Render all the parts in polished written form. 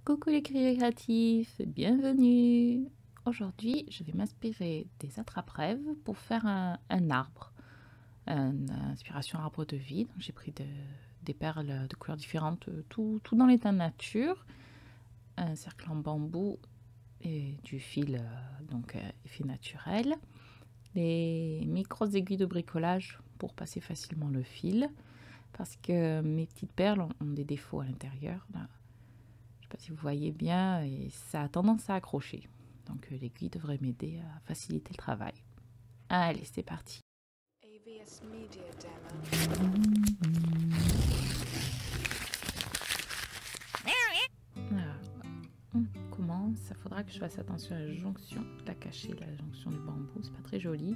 Coucou les créatifs, bienvenue. Aujourd'hui, je vais m'inspirer des attrape-rêves pour faire un arbre, une inspiration arbre de vie. J'ai pris des perles de couleurs différentes, tout dans l'état de nature, un cercle en bambou et du fil, effet naturel, des micros aiguilles de bricolage pour passer facilement le fil, parce que mes petites perles ont des défauts à l'intérieur. Là. Je ne sais pas si vous voyez bien, et ça a tendance à accrocher. Donc l'aiguille devrait m'aider à faciliter le travail. Allez, c'est parti. AVS Media Demo. Alors, on commence. Il faudra que je fasse attention à la jonction, la cacher, la jonction du bambou. C'est pas très joli.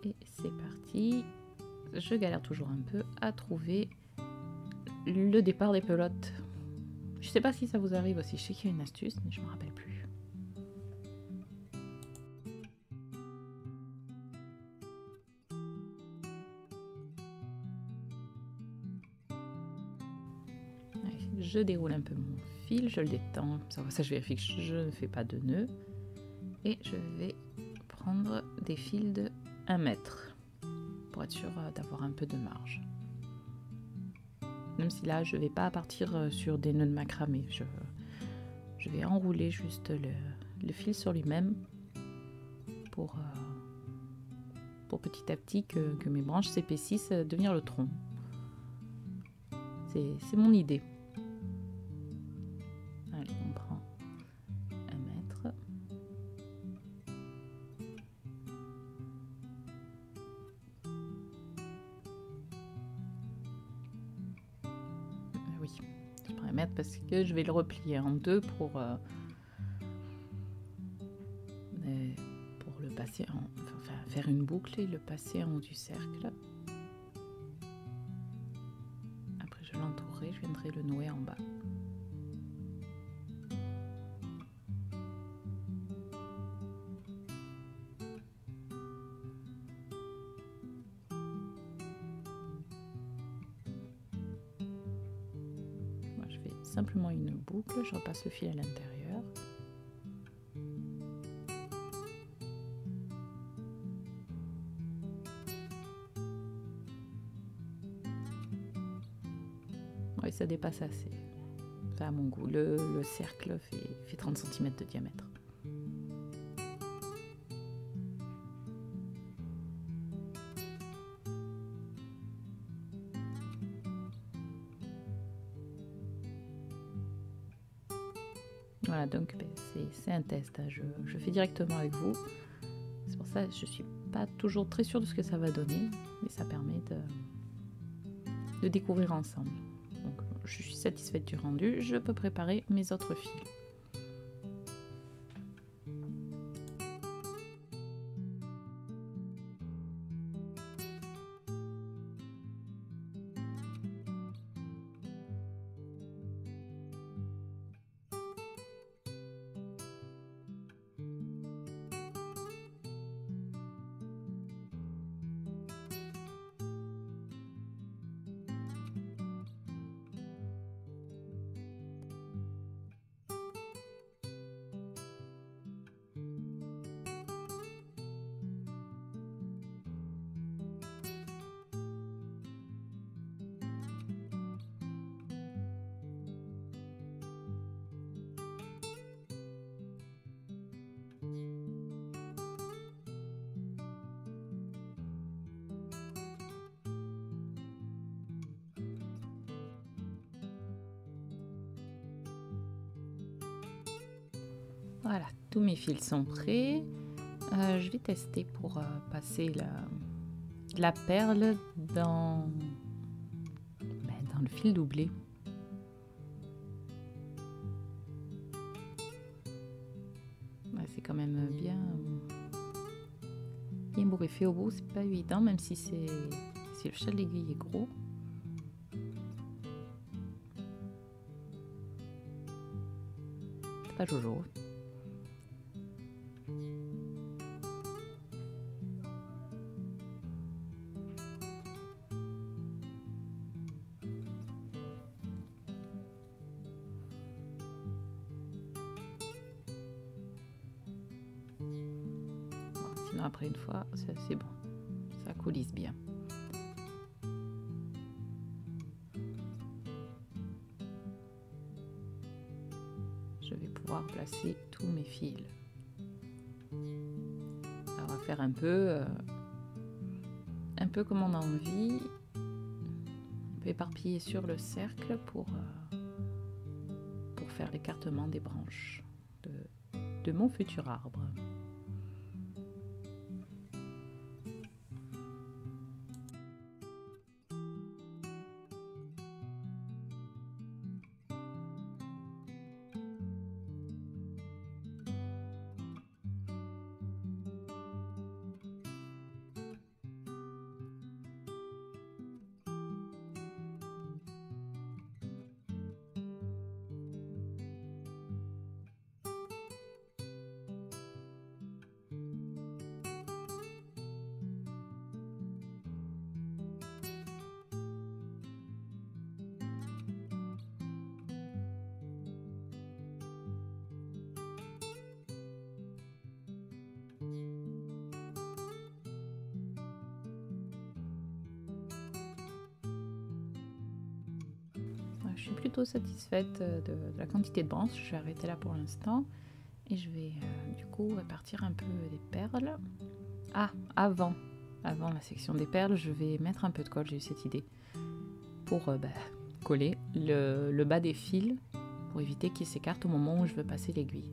Et c'est parti. Je galère toujours un peu à trouver le départ des pelotes. Je sais pas si ça vous arrive aussi. Je sais qu'il y a une astuce, mais je me rappelle plus. Je déroule un peu mon fil, je le détends, ça je vérifie que je ne fais pas de nœud. Et je vais prendre des fils de 1 mètre pour être sûr d'avoir un peu de marge. Même si là je ne vais pas partir sur des nœuds de macramé, je vais enrouler juste le fil sur lui-même pour petit à petit que mes branches s'épaississent, devenir le tronc. C'est mon idée. Allez, on prend 1 mètre. Oui, je prends 1 mètre parce que je vais le replier en deux pour le passer faire une boucle et le passer en haut du cercle. Après je l'entourerai, je viendrai le nouer en bas. Moi, je fais simplement une boucle, je repasse le fil à l'intérieur. Oui, ça dépasse assez. Ça à mon goût. Le cercle fait 30 cm de diamètre. Voilà, donc c'est un test. Hein. Je fais directement avec vous. C'est pour ça que je ne suis pas toujours très sûre de ce que ça va donner, mais ça permet de découvrir ensemble. Donc, je suis satisfaite du rendu. Je peux préparer mes autres fils. Voilà, tous mes fils sont prêts. Je vais tester pour passer la perle dans le fil doublé. Ouais, c'est quand même bien bourriffé au bout, c'est pas évident, même si le chat de l'aiguille est gros. C'est pas Jojo. Après une fois, c'est bon. Ça coulisse bien. Je vais pouvoir placer tous mes fils. Alors, on va faire un peu comme on a envie. On peut éparpiller sur le cercle pour faire l'écartement des branches de mon futur arbre. Je suis plutôt satisfaite de la quantité de branches. Je vais arrêter là pour l'instant et je vais du coup répartir un peu des perles. Ah, avant la section des perles, je vais mettre un peu de colle, j'ai eu cette idée, pour coller le bas des fils pour éviter qu'ils s'écartent au moment où je veux passer l'aiguille.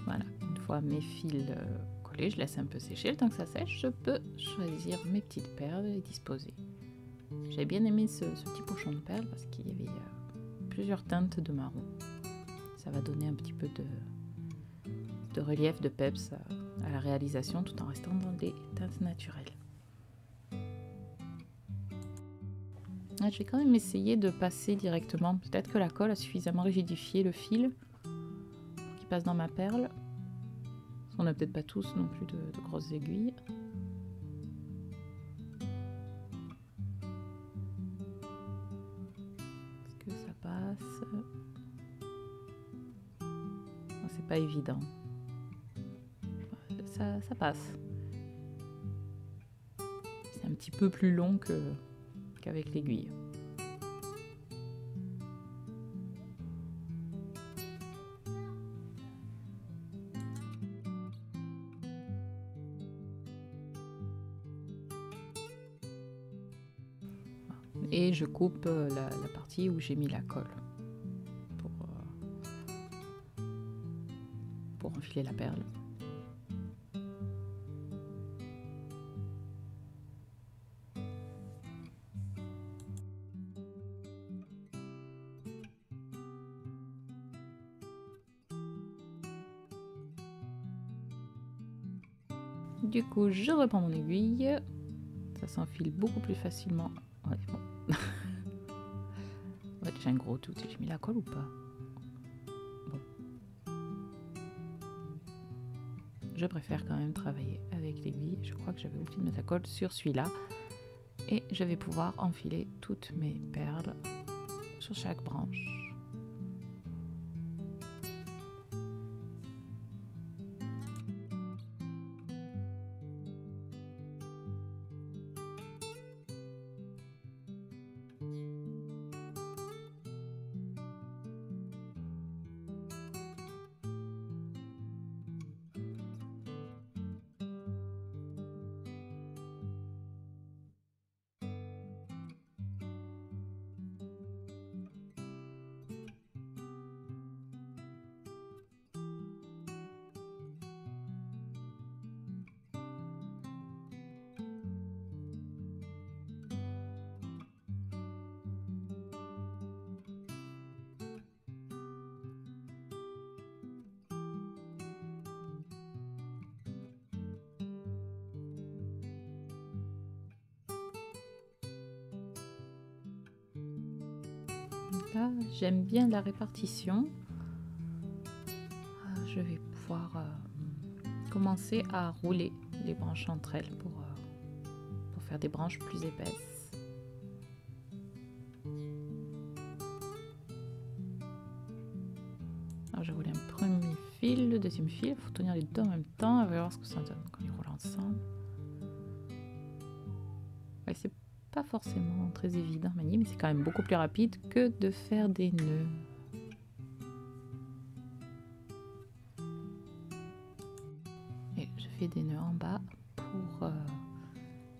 Voilà, une fois mes fils collés, je laisse un peu sécher. Le temps que ça sèche, je peux choisir mes petites perles et disposer. J'ai bien aimé ce petit pochon de perles parce qu'il y avait plusieurs teintes de marron. Ça va donner un petit peu de relief, de peps à la réalisation tout en restant dans des teintes naturelles. Je vais quand même essayer de passer directement. Peut-être que la colle a suffisamment rigidifié le fil pour qu'il passe dans ma perle. On n'a peut-être pas tous non plus de grosses aiguilles. Est-ce que ça passe? C'est pas évident. Ça passe. C'est un petit peu plus long qu'avec l'aiguille. Et je coupe la partie où j'ai mis la colle pour enfiler la perle. Du coup, je reprends mon aiguille. Ça s'enfile beaucoup plus facilement. Ouais, bon. Ouais, j'ai un gros doute. J'ai mis la colle ou pas? Bon. Je préfère quand même travailler avec l'aiguille. Je crois que j'avais oublié de mettre la colle sur celui-là. Et je vais pouvoir enfiler toutes mes perles sur chaque branche. Là, j'aime bien la répartition. Je vais pouvoir commencer à rouler les branches entre elles pour faire des branches plus épaisses. Alors je roule un premier fil, le deuxième fil, il faut tenir les deux en même temps, on va voir ce que ça donne quand ils roulent ensemble. Ouais, c'est pas forcément très évident à manier, mais c'est quand même beaucoup plus rapide que de faire des nœuds. Et je fais des nœuds en bas pour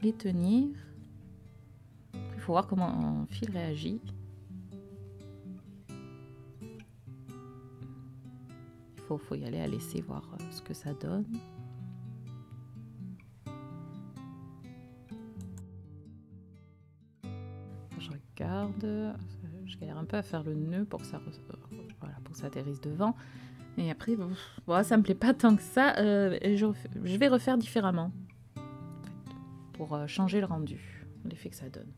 les tenir. Il faut voir comment un fil réagit. Il faut y aller à laisser voir ce que ça donne. Je regarde, je galère un peu à faire le nœud pour que ça, voilà, pour que ça atterrisse devant. Et après, bon, ça me plaît pas tant que ça. Je vais refaire différemment pour changer le rendu, l'effet que ça donne.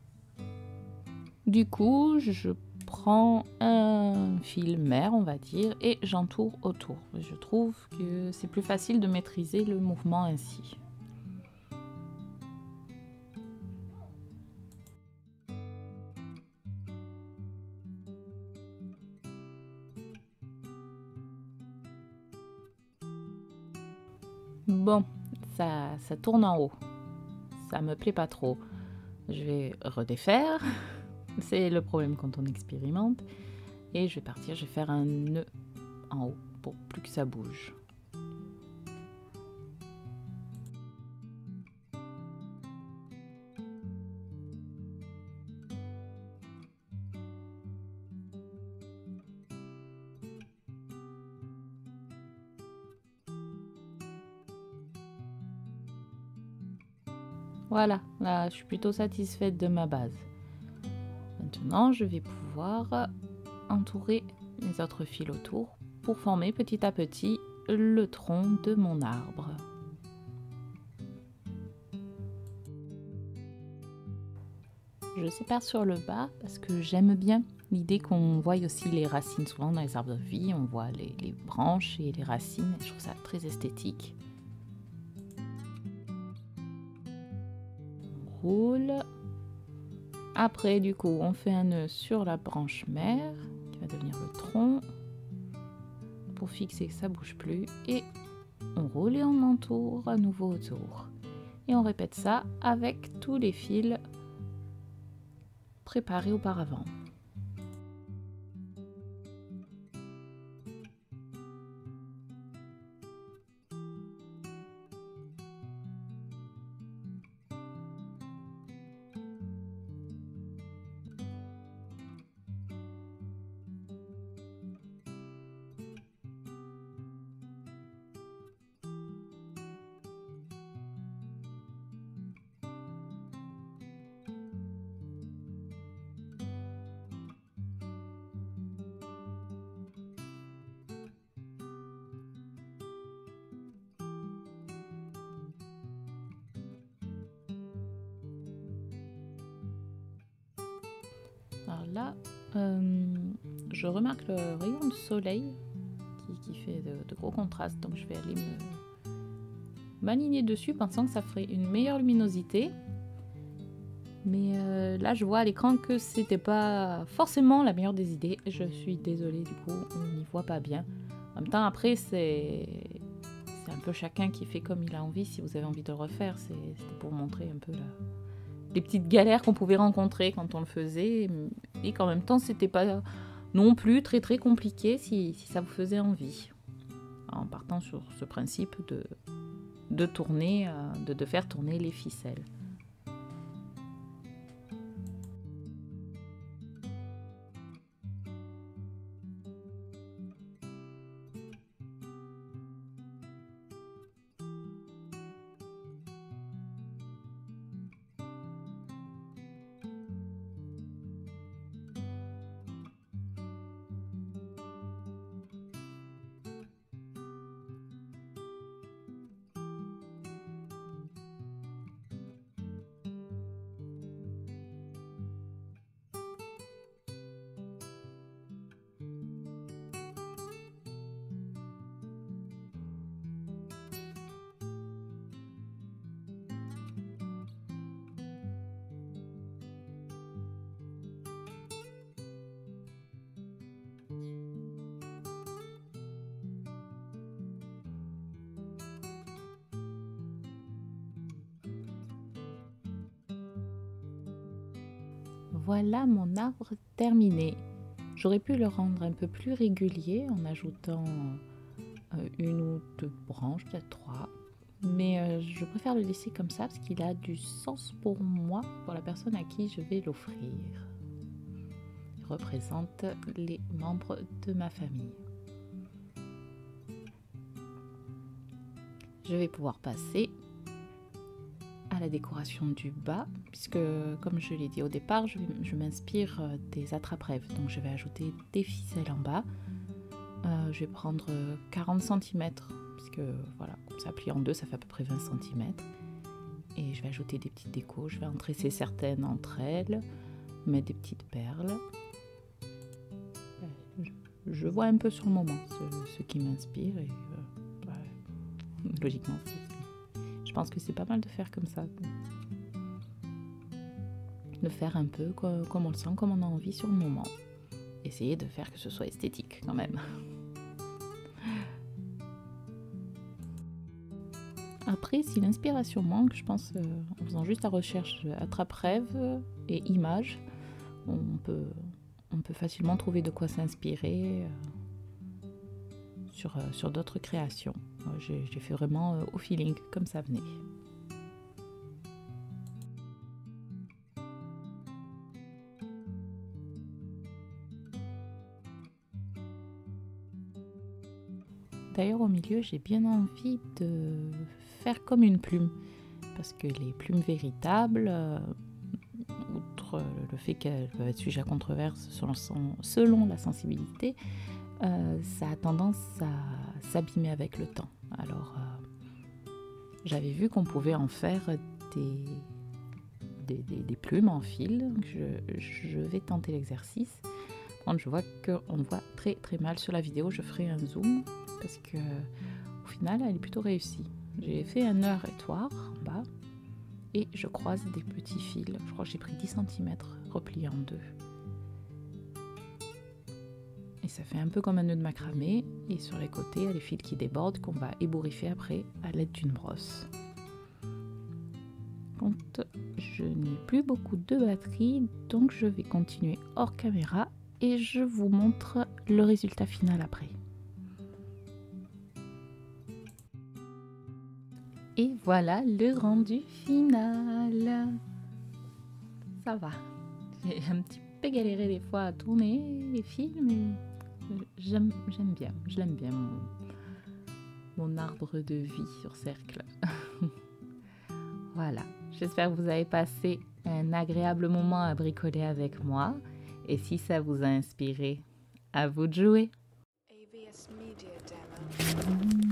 Du coup, je prends un fil mère, on va dire, et j'entoure autour. Je trouve que c'est plus facile de maîtriser le mouvement ainsi. Bon, ça tourne en haut. Ça me plaît pas trop. Je vais redéfaire. C'est le problème quand on expérimente. Et je vais partir, je vais faire un nœud en haut pour plus que ça bouge. Voilà, là je suis plutôt satisfaite de ma base. Maintenant, je vais pouvoir entourer les autres fils autour pour former petit à petit le tronc de mon arbre. Je sépare sur le bas parce que j'aime bien l'idée qu'on voie aussi les racines. Souvent dans les arbres de vie, on voit les branches et les racines. Je trouve ça très esthétique. On roule. Après, du coup, on fait un nœud sur la branche mère qui va devenir le tronc pour fixer que ça ne bouge plus. Et on roule et on entoure à nouveau autour. Et on répète ça avec tous les fils préparés auparavant. Alors là, je remarque le rayon de soleil qui fait de gros contrastes, donc je vais aller m'aligner dessus pensant que ça ferait une meilleure luminosité. Mais là, je vois à l'écran que c'était pas forcément la meilleure des idées. Je suis désolée, du coup, on n'y voit pas bien. En même temps, après, c'est un peu chacun qui fait comme il a envie. Si vous avez envie de le refaire, c'était pour montrer un peu les petites galères qu'on pouvait rencontrer quand on le faisait. Et qu'en même temps, c'était pas non plus très très compliqué si ça vous faisait envie. En partant sur ce principe de tourner, de faire tourner les ficelles. voilà mon arbre terminé. J'aurais pu le rendre un peu plus régulier en ajoutant une ou deux branches, peut-être trois. Mais je préfère le laisser comme ça parce qu'il a du sens pour moi, pour la personne à qui je vais l'offrir. Il représente les membres de ma famille. Je vais pouvoir passer à la décoration du bas, puisque comme je l'ai dit au départ, je m'inspire des attrape-rêves. Donc je vais ajouter des ficelles en bas. Je vais prendre 40 cm, puisque voilà, comme ça plié en deux, ça fait à peu près 20 cm. Et je vais ajouter des petites décos. Je vais en tresser certaines entre elles, mettre des petites perles. Je vois un peu sur le moment ce qui m'inspire et logiquement, je pense que c'est pas mal de faire comme ça. De faire un peu comme on le sent, comme on a envie sur le moment. Essayer de faire que ce soit esthétique quand même. Après, si l'inspiration manque, je pense en faisant juste la recherche attrape-rêve et images, on peut facilement trouver de quoi s'inspirer sur d'autres créations. J'ai fait vraiment au feeling, comme ça venait. D'ailleurs, au milieu, j'ai bien envie de faire comme une plume, parce que les plumes véritables, outre le fait qu'elles peuvent être sujettes à controverse selon la sensibilité, ça a tendance à s'abîmer avec le temps. Alors, j'avais vu qu'on pouvait en faire des plumes en fil, donc je vais tenter l'exercice. Je vois qu'on voit très très mal sur la vidéo, je ferai un zoom parce que au final elle est plutôt réussie. J'ai fait un nœud étoile en bas et je croise des petits fils, je crois que j'ai pris 10 cm repliés en deux. Et ça fait un peu comme un nœud de macramé et sur les côtés il y a les fils qui débordent qu'on va ébouriffer après à l'aide d'une brosse. Quand je n'ai plus beaucoup de batterie, donc je vais continuer hors caméra et je vous montre le résultat final après. Et voilà le rendu final. Ça va. J'ai un petit peu galéré des fois à tourner les fils, mais j'aime bien. Je l'aime bien, mon arbre de vie sur cercle. Voilà. J'espère que vous avez passé un agréable moment à bricoler avec moi. Et si ça vous a inspiré, à vous de jouer. AVS Media Demo.